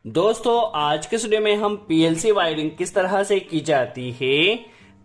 दोस्तों आज के वीडियो में हम पीएलसी वायरिंग किस तरह से की जाती है,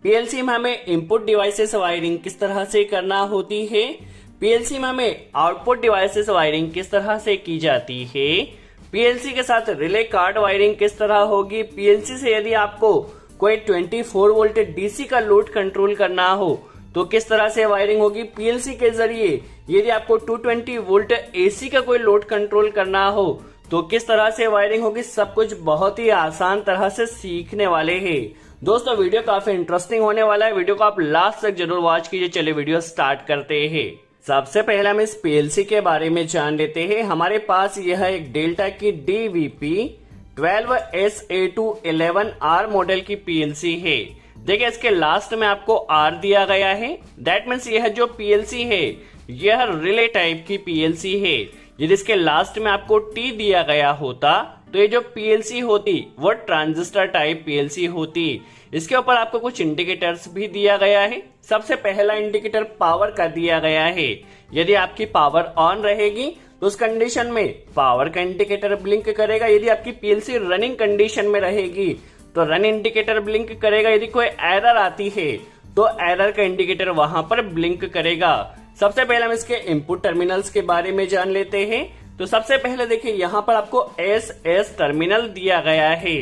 पीएलसी में हमें इनपुट डिवाइसेस वायरिंग किस तरह से करना होती है, पीएलसी में हमें आउटपुट डिवाइसेस वायरिंग किस तरह से की जाती है, पीएलसी के साथ रिले कार्ड वायरिंग किस तरह होगी, पीएलसी से यदि आपको कोई 24 वोल्ट डीसी का लोड कंट्रोल करना हो तो किस तरह से वायरिंग होगी, पीएलसी के जरिए यदि आपको 220 वोल्ट एसी का कोई लोड कंट्रोल करना हो तो किस तरह से वायरिंग होगी, सब कुछ बहुत ही आसान तरह से सीखने वाले हैं। दोस्तों वीडियो काफी इंटरेस्टिंग होने वाला है, वीडियो को आप लास्ट तक जरूर वॉच कीजिए। चलिए वीडियो स्टार्ट करते हैं। सबसे पहले हम इस पीएलसी के बारे में जान लेते हैं। हमारे पास यह एक डेल्टा की DVP 12SA211R मॉडल की पीएलसी है। देखिए इसके लास्ट में आपको R दिया गया है, दैट मीन्स यह जो पीएलसी है यह रिले टाइप की पीएलसी है। यदि इसके लास्ट में आपको T दिया गया होता तो ये जो पीएलसी होती वो ट्रांजिस्टर टाइप पीएलसी होती। इसके ऊपर आपको कुछ इंडिकेटर्स भी दिया गया है। सबसे पहला इंडिकेटर पावर का दिया गया है। यदि आपकी पावर ऑन रहेगी तो उस कंडीशन में पावर का इंडिकेटर ब्लिंक करेगा। यदि आपकी पीएलसी रनिंग कंडीशन में रहेगी तो रन इंडिकेटर ब्लिंक करेगा। यदि कोई एरर आती है तो एरर का इंडिकेटर वहां पर ब्लिंक करेगा। सबसे पहले हम इसके इनपुट टर्मिनल्स के बारे में जान लेते हैं। तो सबसे पहले देखिए यहाँ पर आपको SS टर्मिनल दिया गया है।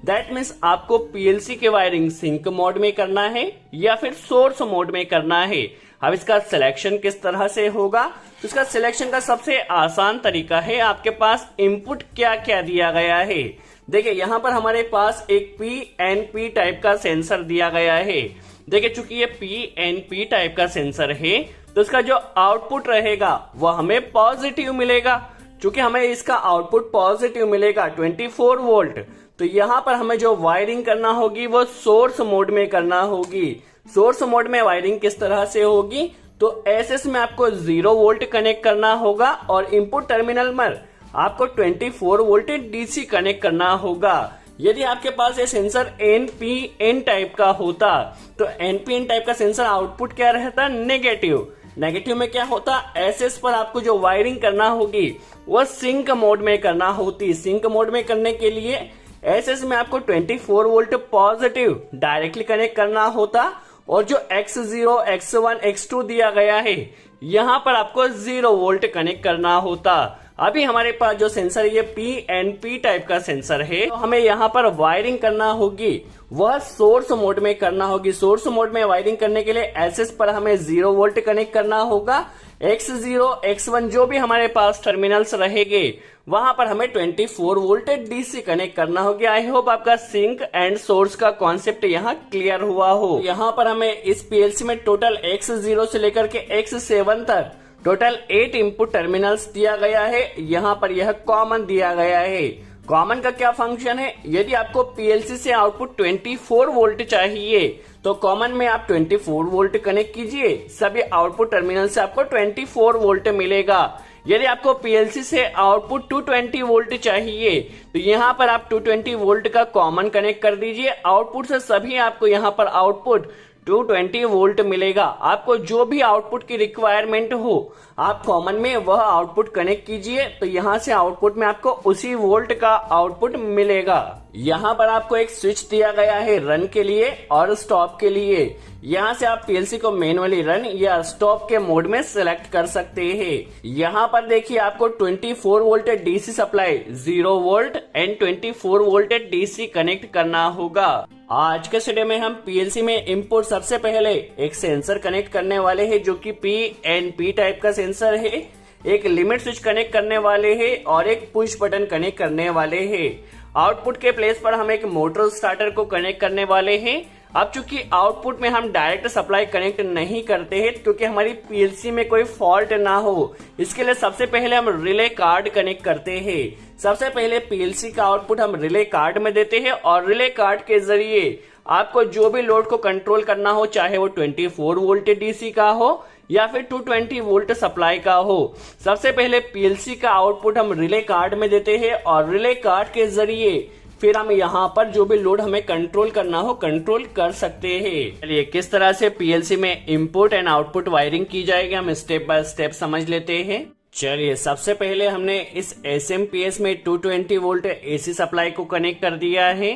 दैट मीन्स आपको पीएलसी के वायरिंग सिंक मोड में करना है या फिर सोर्स मोड में करना है। अब इसका सिलेक्शन किस तरह से होगा, तो इसका सिलेक्शन का सबसे आसान तरीका है, आपके पास इनपुट क्या क्या दिया गया है। देखिए यहाँ पर हमारे पास एक PNP टाइप का सेंसर दिया गया है। देखिए चूंकि ये PNP टाइप का सेंसर है तो इसका जो आउटपुट रहेगा वो हमें पॉजिटिव मिलेगा। चूंकि हमें इसका आउटपुट पॉजिटिव मिलेगा 24 वोल्ट, तो यहाँ पर हमें जो वायरिंग करना होगी वो सोर्स मोड में करना होगी। सोर्स मोड में वायरिंग किस तरह से होगी, तो SS में आपको 0 वोल्ट कनेक्ट करना होगा और इनपुट टर्मिनल में आपको 24 वोल्ट DC कनेक्ट करना होगा। यदि आपके पास ये सेंसर NPN टाइप का होता तो NPN टाइप का सेंसर आउटपुट क्या रहता, नेगेटिव। नेगेटिव में क्या होता, SS पर आपको जो वायरिंग करना होगी वह सिंक मोड में करना होती। सिंक मोड में करने के लिए SS में आपको 24 वोल्ट पॉजिटिव डायरेक्टली कनेक्ट करना होता और जो X0, X1, X2 दिया गया है यहाँ पर आपको 0 वोल्ट कनेक्ट करना होता। अभी हमारे पास जो सेंसर ये PNP टाइप का सेंसर है, तो हमें यहाँ पर वायरिंग करना होगी वह सोर्स मोड में करना होगी। सोर्स मोड में वायरिंग करने के लिए SS पर हमें 0 वोल्ट कनेक्ट करना होगा। X0, X1 जो भी हमारे पास टर्मिनल्स रहेंगे वहां पर हमें 24 वोल्ट DC कनेक्ट करना होगा। आई होप आपका सिंक एंड सोर्स का कॉन्सेप्ट यहाँ क्लियर हुआ हो। यहाँ पर हमें इस पीएलसी में टोटल X0 से लेकर के X7 तक टोटल 8 इनपुट टर्मिनल्स दिया गया है। यहाँ पर यह कॉमन दिया गया है। कॉमन का क्या फंक्शन है, यदि आपको पीएलसी से आउटपुट 24 वोल्ट चाहिए तो कॉमन में आप 24 वोल्ट कनेक्ट कीजिए, सभी आउटपुट टर्मिनल से आपको 24 वोल्ट मिलेगा। यदि आपको पीएलसी से आउटपुट 220 वोल्ट चाहिए तो यहाँ पर आप 220 वोल्ट का कॉमन कनेक्ट कर दीजिए। आउटपुट से सभी आपको यहाँ पर आउटपुट 220 वोल्ट मिलेगा। आपको जो भी आउटपुट की रिक्वायरमेंट हो आप कॉमन में वह आउटपुट कनेक्ट कीजिए, तो यहाँ से आउटपुट में आपको उसी वोल्ट का आउटपुट मिलेगा। यहाँ पर आपको एक स्विच दिया गया है रन के लिए और स्टॉप के लिए। यहाँ से आप पीएलसी को मैनुअली रन या स्टॉप के मोड में सिलेक्ट कर सकते हैं। यहाँ पर देखिए आपको 24 volt DC supply, 0 volt and 24 volt DC connect करना होगा। आज के वीडियो में हम पीएलसी में इनपुट सबसे पहले एक सेंसर कनेक्ट करने वाले हैं जो कि PNP टाइप का सेंसर है, एक लिमिट स्विच कनेक्ट करने वाले हैं और एक पुश बटन कनेक्ट करने वाले हैं। आउटपुट के प्लेस पर हम एक मोटर स्टार्टर को कनेक्ट करने वाले हैं। अब चूंकि आउटपुट में हम डायरेक्ट सप्लाई कनेक्ट नहीं करते हैं क्योंकि हमारी पीएलसी में कोई फॉल्ट ना हो, इसके लिए सबसे पहले हम रिले कार्ड कनेक्ट करते हैं। सबसे पहले पीएलसी का आउटपुट हम रिले कार्ड में देते हैं और रिले कार्ड के जरिए आपको जो भी लोड को कंट्रोल करना हो, चाहे वो 24 वोल्ट DC का हो या फिर 220 वोल्ट सप्लाई का हो, सबसे पहले पीएलसी का आउटपुट हम रिले कार्ड में देते हैं और रिले कार्ड के जरिए फिर हम यहाँ पर जो भी लोड हमें कंट्रोल करना हो कंट्रोल कर सकते हैं। चलिए किस तरह से पीएलसी में इनपुट एंड आउटपुट वायरिंग की जाएगी हम स्टेप बाय स्टेप समझ लेते हैं। चलिए सबसे पहले हमने इस SMPS में 220 वोल्ट AC सप्लाई को कनेक्ट कर दिया है।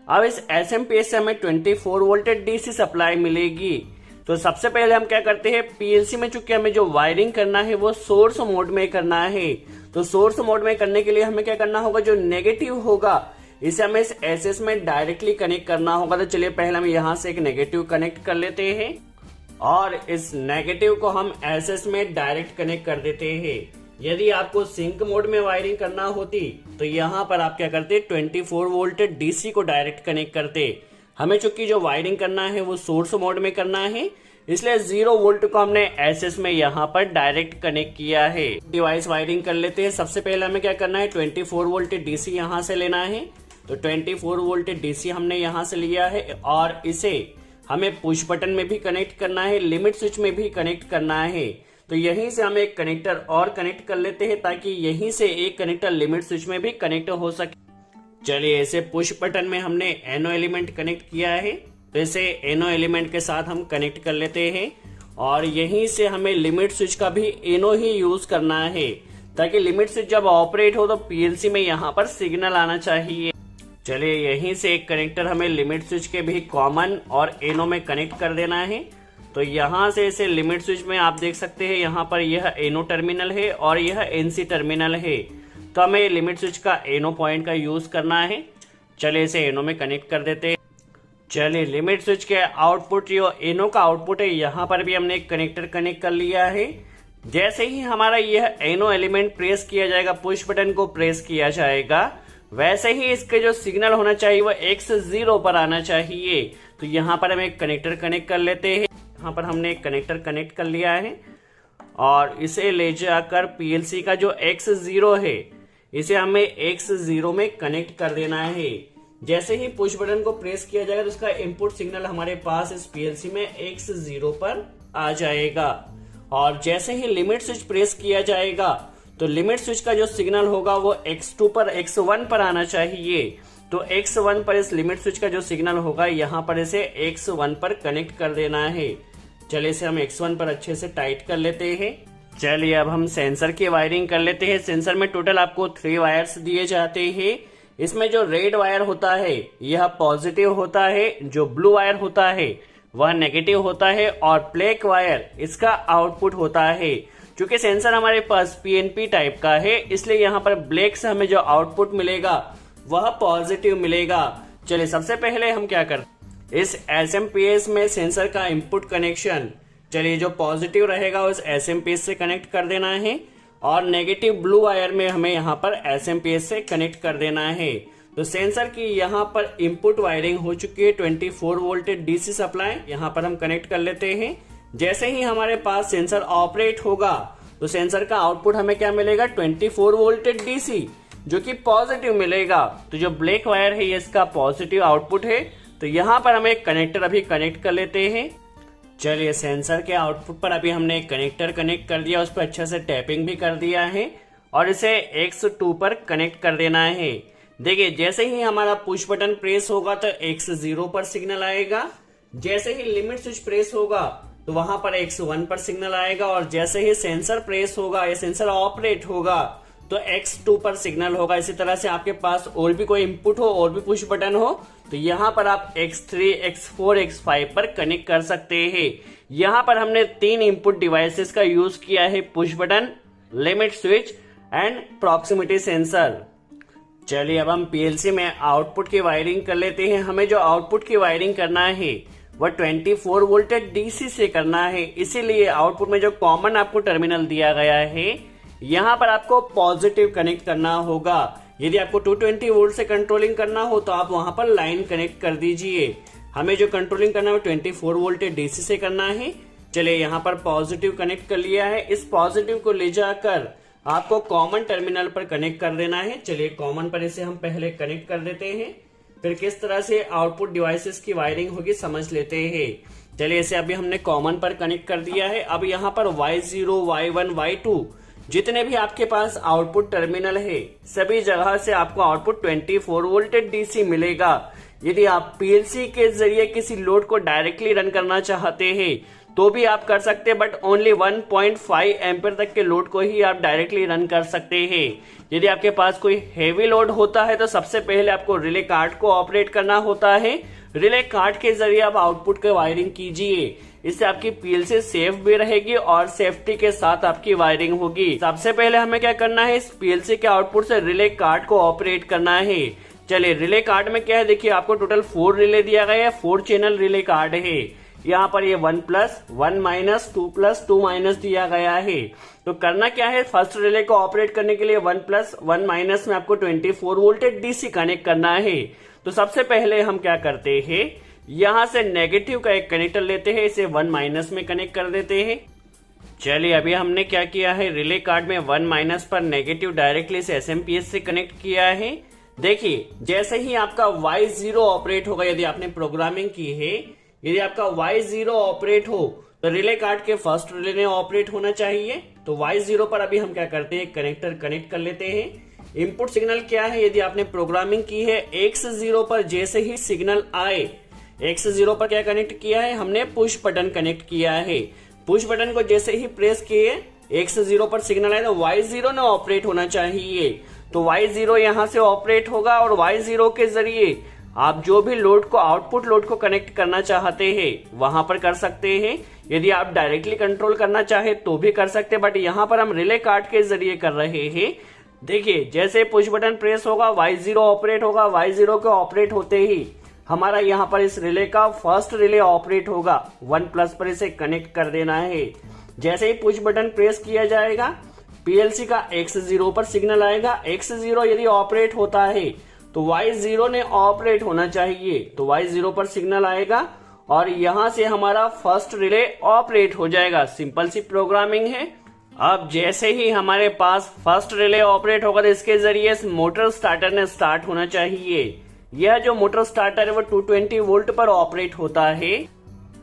अब इस SMPS से हमें 24 वोल्ट DC सप्लाई मिलेगी। तो सबसे पहले हम क्या करते हैं, PLC में चूंकि हमें जो वायरिंग करना है वो सोर्स मोड में करना है, तो सोर्स मोड में करने के लिए हमें क्या करना होगा, जो नेगेटिव होगा इसे हमें इस SS में डायरेक्टली कनेक्ट करना होगा। तो चलिए पहले हम यहाँ से एक नेगेटिव कनेक्ट कर लेते हैं और इस नेगेटिव को हम SS में डायरेक्ट कनेक्ट कर देते हैं। यदि आपको सिंक मोड में वायरिंग करना होती तो यहाँ पर आप क्या करते, 24 वोल्ट DC को डायरेक्ट कनेक्ट करते। हमें चूंकि जो वायरिंग करना है वो सोर्स मोड में करना है, इसलिए 0 वोल्ट को हमने SS में यहाँ पर डायरेक्ट कनेक्ट किया है। डिवाइस वायरिंग कर लेते हैं। सबसे पहले हमें क्या करना है, 24 वोल्ट DC यहाँ से लेना है। तो 24 वोल्ट DC हमने यहाँ से लिया है और इसे हमें पुश बटन में भी कनेक्ट करना है, लिमिट स्विच में भी कनेक्ट करना है। तो यहीं से हम एक कनेक्टर और कनेक्ट कर लेते हैं ताकि यहीं से एक कनेक्टर लिमिट स्विच में भी कनेक्ट हो सके। चलिए इसे पुश बटन में हमने NO एलिमेंट कनेक्ट किया है, तो इसे NO एलिमेंट के साथ हम कनेक्ट कर लेते हैं और यहीं से हमें लिमिट स्विच का भी NO ही यूज करना है ताकि लिमिट स्विच जब ऑपरेट हो तो PLC में यहाँ पर सिग्नल आना चाहिए। चलिए यहीं से एक कनेक्टर हमें लिमिट स्विच के भी कॉमन और NO में कनेक्ट कर देना है। तो यहाँ से इसे लिमिट स्विच में आप देख सकते हैं, यहाँ पर यह NO टर्मिनल है और यह NC टर्मिनल है। तो हमें लिमिट स्विच का NO पॉइंट का यूज करना है। चलिए इसे NO में कनेक्ट कर देते हैं। चलिए लिमिट स्विच के आउटपुट, जो NO का आउटपुट है, यहाँ पर भी हमने एक कनेक्टर कनेक्ट कर लिया है। जैसे ही हमारा यह NO एलिमेंट प्रेस किया जाएगा, पुश बटन को प्रेस किया जाएगा, वैसे ही इसके जो सिग्नल होना चाहिए वो X0 पर आना चाहिए। तो यहाँ पर हम एक कनेक्टर कनेक्ट कर लेते हैं। यहाँ पर हमने एक कनेक्टर कनेक्ट कर लिया है और इसे ले जाकर PLC का जो X0 है इसे हमें X0 में कनेक्ट कर देना है। जैसे ही पुश बटन को प्रेस किया जाएगा तो उसका इनपुट सिग्नल हमारे पास इस PLC में X0 पर आ जाएगा और जैसे ही लिमिट स्विच प्रेस किया जाएगा तो लिमिट स्विच का जो सिग्नल होगा वो X2 पर X1 पर आना चाहिए। तो X1 पर इस लिमिट स्विच का जो सिग्नल होगा यहाँ पर इसे X1 पर कनेक्ट कर देना है। चलिए इसे हम X1 पर अच्छे से टाइट कर लेते हैं। चलिए अब हम सेंसर की वायरिंग कर लेते हैं। सेंसर में टोटल आपको 3 वायर्स दिए जाते हैं। इसमें जो रेड वायर होता है यह पॉजिटिव होता है, जो ब्लू वायर होता है वह नेगेटिव होता है और ब्लैक वायर इसका आउटपुट होता है। क्योंकि सेंसर हमारे पास PNP टाइप का है, इसलिए यहाँ पर ब्लैक से हमें जो आउटपुट मिलेगा वह पॉजिटिव मिलेगा। चलिए सबसे पहले हम क्या करते, इस SMPS में सेंसर का इनपुट कनेक्शन, चलिए जो पॉजिटिव रहेगा उस SMPS से कनेक्ट कर देना है और नेगेटिव ब्लू वायर में हमें यहाँ पर SMPS से कनेक्ट कर देना है। तो सेंसर की यहाँ पर इनपुट वायरिंग हो चुकी है। 24 वोल्ट DC सप्लाई यहाँ पर हम कनेक्ट कर लेते हैं। जैसे ही हमारे पास सेंसर ऑपरेट होगा तो सेंसर का आउटपुट हमें क्या मिलेगा, 24 वोल्ट DC, जो कि पॉजिटिव मिलेगा। तो जो ब्लैक वायर है ये इसका पॉजिटिव आउटपुट है। तो यहाँ पर हम एक कनेक्टर अभी कनेक्ट कर लेते हैं। चलिए सेंसर के आउटपुट पर अभी हमने एक कनेक्टर कनेक्ट कर दिया, उस पर अच्छे से टैपिंग भी कर दिया है और इसे X2 पर कनेक्ट कर देना है। देखिए जैसे ही हमारा पुश बटन प्रेस होगा तो X0 पर सिग्नल आएगा, जैसे ही लिमिट स्विच प्रेस होगा तो वहां पर X1 पर सिग्नल आएगा और जैसे ही सेंसर प्रेस होगा या सेंसर ऑपरेट होगा तो X2 पर सिग्नल होगा। इसी तरह से आपके पास और भी कोई इनपुट हो और भी पुश बटन हो तो यहाँ पर आप X3, X4, X5 पर कनेक्ट कर सकते हैं। यहाँ पर हमने 3 इनपुट डिवाइसेस का यूज किया है, push button, limit switch and proximity sensor. चलिए अब हम PLC में आउटपुट की वायरिंग कर लेते हैं। हमें जो आउटपुट की वायरिंग करना है वह 24 वोल्ट DC से करना है, इसीलिए आउटपुट में जो कॉमन आपको टर्मिनल दिया गया है यहाँ पर आपको पॉजिटिव कनेक्ट करना होगा। यदि आपको 220 वोल्ट से कंट्रोलिंग करना हो तो आप वहां पर लाइन कनेक्ट कर दीजिए। हमें जो कंट्रोलिंग करना है 24 वोल्ट DC से करना है। चलिए यहाँ पर पॉजिटिव कनेक्ट कर लिया है। इस पॉजिटिव को ले जाकर आपको कॉमन टर्मिनल पर कनेक्ट कर देना है। चलिए कॉमन पर इसे हम पहले कनेक्ट कर देते हैं, फिर किस तरह से आउटपुट डिवाइसेस की वायरिंग होगी समझ लेते हैं। चलिए इसे अभी हमने कॉमन पर कनेक्ट कर दिया है। अब यहाँ पर Y0, Y1, Y2 जितने भी आपके पास आउटपुट टर्मिनल है सभी जगह से आपको आउटपुट 24 वोल्ट DC मिलेगा। यदि आप PLC के जरिए किसी लोड को डायरेक्टली रन करना चाहते हैं तो भी आप कर सकते हैं, बट ओनली 1.5 एम्पियर तक के लोड को ही आप डायरेक्टली रन कर सकते हैं। यदि आपके पास कोई हेवी लोड होता है तो सबसे पहले आपको रिले कार्ड को ऑपरेट करना होता है। रिले कार्ड के जरिए आप आउटपुट की वायरिंग कीजिए, इससे आपकी पीएलसी सेफ भी रहेगी और सेफ्टी के साथ आपकी वायरिंग होगी। सबसे पहले हमें क्या करना है, इस पीएलसी के आउटपुट से रिले कार्ड को ऑपरेट करना है। चलिए, रिले कार्ड में क्या है, देखिए आपको टोटल 4 रिले दिया गया है, 4 चैनल रिले कार्ड है। यहाँ पर ये 1+, 1-, 2+, 2- दिया गया है। तो करना क्या है, फर्स्ट रिले को ऑपरेट करने के लिए 1+, 1- में आपको 24 वोल्ट डीसी कनेक्ट करना है। तो सबसे पहले हम क्या करते हैं, यहां से नेगेटिव का एक कनेक्टर लेते हैं, इसे 1- में कनेक्ट कर देते हैं। चलिए, अभी हमने क्या किया है, रिले कार्ड में 1- पर नेगेटिव डायरेक्टली से एसएमपीएस से कनेक्ट किया है। देखिए, जैसे ही आपका Y0 ऑपरेट होगा, यदि आपने प्रोग्रामिंग की है, यदि आपका Y0 ऑपरेट हो तो रिले कार्ड के फर्स्ट रिले ने ऑपरेट होना चाहिए। तो Y0 पर अभी हम क्या करते हैं, कनेक्टर कनेक्ट कर लेते हैं। इनपुट सिग्नल क्या है, यदि आपने प्रोग्रामिंग की है, X0 पर जैसे ही सिग्नल आए, X0 पर क्या कनेक्ट किया है, हमने पुश बटन कनेक्ट किया है। पुश बटन को जैसे ही प्रेस किए, X0 पर सिग्नल आए तो Y0 ने ऑपरेट होना चाहिए। तो Y0 यहां से ऑपरेट होगा और Y0 के जरिए आप जो भी लोड को, आउटपुट लोड को कनेक्ट करना चाहते हैं वहां पर कर सकते हैं। यदि आप डायरेक्टली कंट्रोल करना चाहे तो भी कर सकते हैं, बट यहां पर हम रिले कार्ड के जरिए कर रहे हैं। देखिए, जैसे पुश बटन प्रेस होगा Y0 ऑपरेट होगा। Y0 के ऑपरेट होते ही हमारा यहाँ पर इस रिले का फर्स्ट रिले ऑपरेट होगा। 1+ पर इसे कनेक्ट कर देना है। जैसे ही पुश बटन प्रेस किया जाएगा, पीएलसी का X0 पर सिग्नल आएगा। X0 यदि ऑपरेट होता है तो Y0 ने ऑपरेट होना चाहिए। तो Y0 पर सिग्नल आएगा और यहां से हमारा फर्स्ट रिले ऑपरेट हो जाएगा। सिंपल सी प्रोग्रामिंग है। अब जैसे ही हमारे पास फर्स्ट रिले ऑपरेट होगा तो इसके जरिए इस मोटर स्टार्टर ने स्टार्ट होना चाहिए। यह जो मोटर स्टार्टर है वो 220 वोल्ट पर ऑपरेट होता है।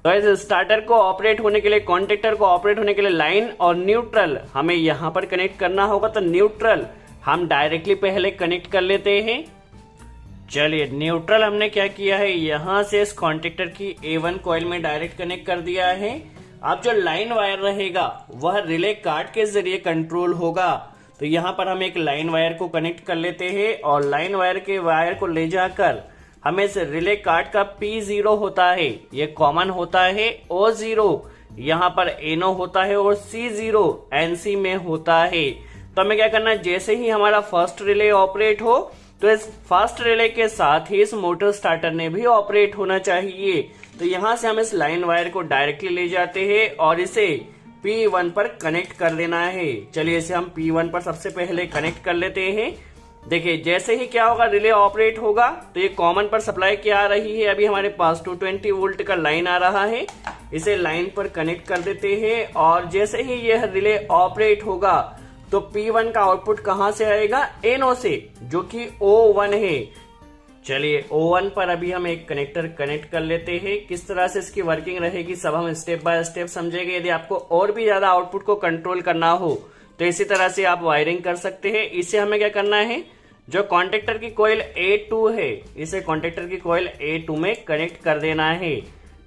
तो इस स्टार्टर को ऑपरेट होने के लिए, कॉन्टेक्टर को ऑपरेट होने के लिए लाइन और न्यूट्रल हमें यहाँ पर कनेक्ट करना होगा। तो न्यूट्रल हम डायरेक्टली पहले कनेक्ट कर लेते हैं। चलिए, न्यूट्रल हमने क्या किया है, यहां से इस कॉन्टेक्टर की A1 कॉइल में डायरेक्ट कनेक्ट कर दिया है। अब जो लाइन वायर रहेगा वह रिले कार्ड के जरिए कंट्रोल होगा। तो यहाँ पर हम एक लाइन वायर को कनेक्ट कर लेते हैं और लाइन वायर के वायर को ले जाकर हमें इस रिले कार्ड का P0 होता है, ये कॉमन होता है। O0 यहाँ पर NO होता है और C0 NC में होता है। तो हमें क्या करना है, जैसे ही हमारा फर्स्ट रिले ऑपरेट हो तो इस फर्स्ट रिले के साथ ही इस मोटर स्टार्टर ने भी ऑपरेट होना चाहिए। तो यहां से हम इस लाइन वायर को डायरेक्टली ले जाते हैं और इसे P1 पर कनेक्ट कर देना है। चलिए, इसे हम P1 पर सबसे पहले कनेक्ट कर लेते हैं। देखिए, जैसे ही क्या होगा, रिले ऑपरेट होगा तो ये कॉमन पर सप्लाई क्या आ रही है, अभी हमारे पास 220 वोल्ट का लाइन आ रहा है। इसे लाइन पर कनेक्ट कर देते हैं और जैसे ही यह रिले ऑपरेट होगा तो P1 का आउटपुट कहां से आएगा, NO से, जो कि O1 है। चलिए, O1 पर अभी हम एक कनेक्टर कनेक्ट कर लेते हैं। किस तरह से इसकी वर्किंग रहेगी सब हम स्टेप बाय स्टेप समझेंगे। यदि आपको और भी ज्यादा आउटपुट को कंट्रोल करना हो तो इसी तरह से आप वायरिंग कर सकते हैं। इसे हमें क्या करना है, जो कॉन्टेक्टर की कॉइल A2 है, इसे कॉन्टेक्टर की कॉइल A2 में कनेक्ट कर देना है।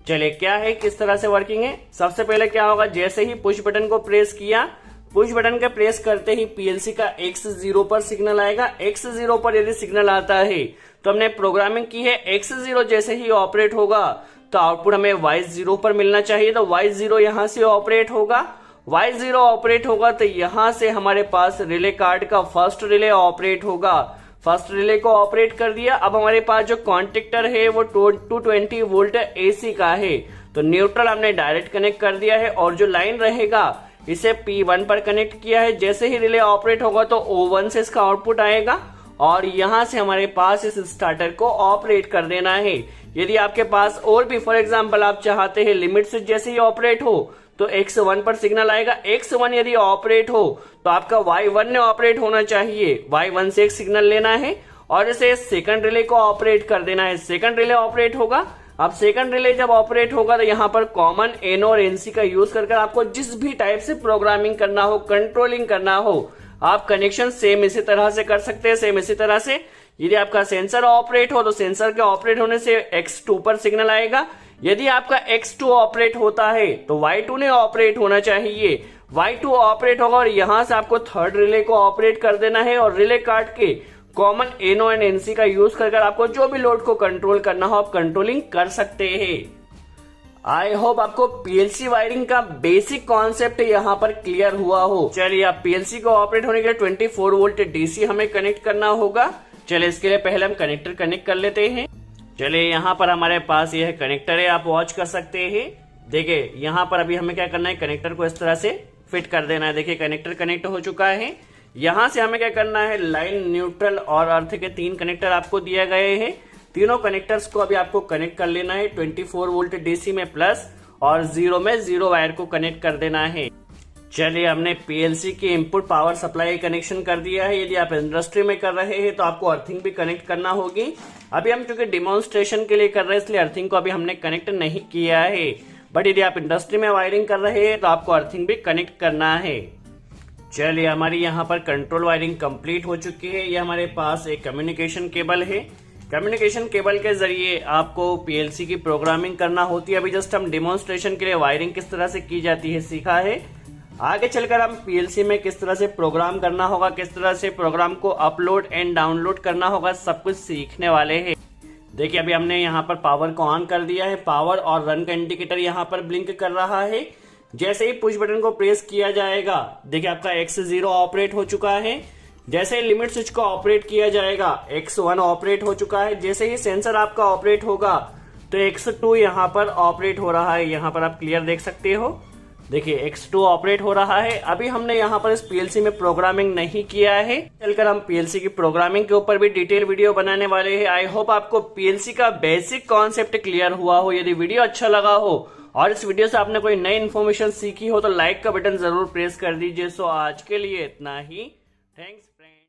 चलिए, क्या है, किस तरह से वर्किंग है। सबसे पहले क्या होगा, जैसे ही पुश बटन को प्रेस किया, पुश बटन का प्रेस करते ही पीएलसी का X0 पर सिग्नल आएगा। X0 पर यदि सिग्नल आता है तो हमने प्रोग्रामिंग की है, X0 जैसे ही ऑपरेट होगा तो आउटपुट हमें Y0 पर मिलना चाहिए। तो Y0 यहां से ऑपरेट होगा। Y0 ऑपरेट होगा तो यहां से हमारे पास रिले कार्ड का फर्स्ट रिले ऑपरेट होगा। फर्स्ट रिले को ऑपरेट कर दिया। अब हमारे पास जो कॉन्टेक्टर है वो 220 वोल्ट AC का है। तो न्यूट्रल हमने डायरेक्ट कनेक्ट कर दिया है और जो लाइन रहेगा इसे P1 पर कनेक्ट किया है। जैसे ही रिले ऑपरेट होगा तो O1 से इसका आउटपुट आएगा और यहां से हमारे पास इस स्टार्टर को ऑपरेट कर देना है। यदि आपके पास और भी, फॉर एग्जांपल आप चाहते हैं लिमिट स्विच जैसे ही ऑपरेट हो तो X1 पर सिग्नल आएगा। X1 यदि ऑपरेट हो तो आपका Y1 ने ऑपरेट होना चाहिए। Y1 से एक सिग्नल लेना है और इसे सेकंड रिले को ऑपरेट कर देना है। सेकंड रिले ऑपरेट होगा। अब सेकंड रिले जब ऑपरेट होगा तो यहाँ पर कॉमन NO और NC का यूज करके आपको जिस भी टाइप से प्रोग्रामिंग करना हो, कंट्रोलिंग करना हो, आप कनेक्शन सेम इसी तरह से कर सकते हैं। सेम इसी तरह से यदि आपका सेंसर ऑपरेट हो तो सेंसर के ऑपरेट होने से X2 पर सिग्नल आएगा। यदि आपका X2 ऑपरेट होता है तो Y2 ने ऑपरेट होना चाहिए। Y2 ऑपरेट होगा और यहां से आपको थर्ड रिले को ऑपरेट कर देना है और रिले काट के कॉमन NO एंड NC का यूज कर आपको जो भी लोड को कंट्रोल करना हो आप कंट्रोलिंग कर सकते हैं। आई होप आपको पीएलसी वायरिंग का बेसिक कॉन्सेप्ट यहाँ पर क्लियर हुआ हो। चलिए अब पीएलसी को ऑपरेट होने के लिए 24 वोल्ट डीसी हमें कनेक्ट करना होगा। चलिए इसके लिए पहले हम कनेक्टर कनेक्ट कर लेते हैं। चलिए यहाँ पर हमारे पास यह कनेक्टर है, आप वॉच कर सकते हैं। देखिए यहाँ पर अभी हमें क्या करना है, कनेक्टर को इस तरह से फिट कर देना है। देखिए कनेक्टर कनेक्ट हो चुका है। यहाँ से हमें क्या करना है, लाइन, न्यूट्रल और अर्थ के 3 कनेक्टर आपको दिए गए हैं। तीनों कनेक्टर्स को अभी आपको कनेक्ट कर लेना है। 24 वोल्ट डीसी में प्लस और 0 में 0 वायर को कनेक्ट कर देना है। चलिए हमने पीएलसी की इनपुट पावर सप्लाई कनेक्शन कर दिया है। यदि आप इंडस्ट्री में कर रहे हैं तो आपको अर्थिंग भी कनेक्ट करना होगी। अभी हम चूंकि डिमॉन्स्ट्रेशन के लिए कर रहे हैं इसलिए अर्थिंग को अभी हमने कनेक्ट नहीं किया है, बट यदि आप इंडस्ट्री में वायरिंग कर रहे हैं तो आपको अर्थिंग भी कनेक्ट करना है। चलिए हमारी यहाँ पर कंट्रोल वायरिंग कंप्लीट हो चुकी है। ये हमारे पास एक कम्युनिकेशन केबल है। कम्युनिकेशन केबल के जरिए आपको पीएलसी की प्रोग्रामिंग करना होती है। अभी जस्ट हम डिमॉन्स्ट्रेशन के लिए वायरिंग किस तरह से की जाती है सीखा है। आगे चलकर हम पीएलसी में किस तरह से प्रोग्राम करना होगा, किस तरह से प्रोग्राम को अपलोड एंड डाउनलोड करना होगा, सब कुछ सीखने वाले हैं। देखिए अभी हमने यहाँ पर पावर को ऑन कर दिया है। पावर और रन का इंडिकेटर यहाँ पर ब्लिंक कर रहा है। जैसे ही पुश बटन को प्रेस किया जाएगा, देखिए आपका X0 ऑपरेट हो चुका है। जैसे ही लिमिट स्विच को ऑपरेट किया जाएगा, X1 ऑपरेट हो चुका है। जैसे ही सेंसर आपका ऑपरेट होगा तो X2 यहाँ पर ऑपरेट हो रहा है। यहाँ पर आप क्लियर देख सकते हो। देखिए X2 ऑपरेट हो रहा है। अभी हमने यहाँ पर इस पीएलसी में प्रोग्रामिंग नहीं किया है। चलकर हम पीएलसी की प्रोग्रामिंग के ऊपर भी डिटेल वीडियो बनाने वाले हैं। आई होप आपको पीएलसी का बेसिक कॉन्सेप्ट क्लियर हुआ हो। यदि वीडियो अच्छा लगा हो और इस वीडियो से आपने कोई नई इन्फॉर्मेशन सीखी हो तो लाइक का बटन जरूर प्रेस कर दीजिए। सो आज के लिए इतना ही। थैंक्स।